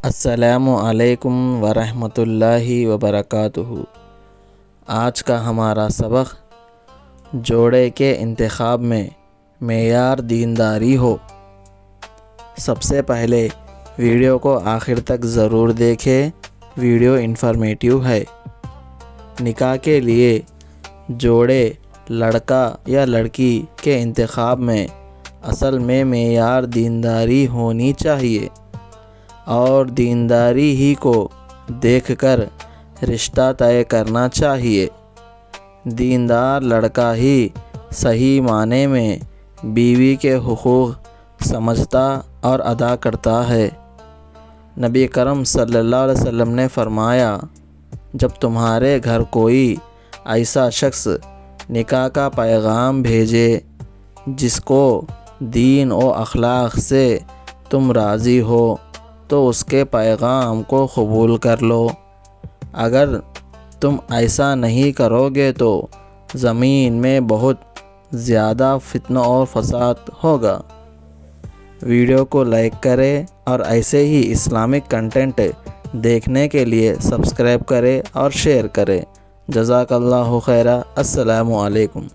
السلام علیکم ورحمۃ اللہ وبرکاتہ۔ آج کا ہمارا سبق جوڑے کے انتخاب میں معیار دینداری ہو۔ سب سے پہلے ویڈیو کو آخر تک ضرور دیکھیں، ویڈیو انفارمیٹیو ہے۔ نکاح کے لیے جوڑے لڑکا یا لڑکی کے انتخاب میں اصل میں معیار دینداری ہونی چاہیے، اور دینداری ہی کو دیکھ کر رشتہ طے کرنا چاہیے۔ دیندار لڑکا ہی صحیح معنی میں بیوی کے حقوق سمجھتا اور ادا کرتا ہے۔ نبی کرم صلی اللہ علیہ وسلم نے فرمایا، جب تمہارے گھر کوئی ایسا شخص نکاح کا پیغام بھیجے جس کو دین و اخلاق سے تم راضی ہو تو اس کے پیغام کو قبول کر لو۔ اگر تم ایسا نہیں کرو گے تو زمین میں بہت زیادہ فتنہ اور فساد ہوگا۔ ویڈیو کو لائک کریں اور ایسے ہی اسلامک کنٹینٹ دیکھنے کے لیے سبسکرائب کریں اور شیئر کریں۔ جزاک اللہ خیرا۔ السلام علیکم۔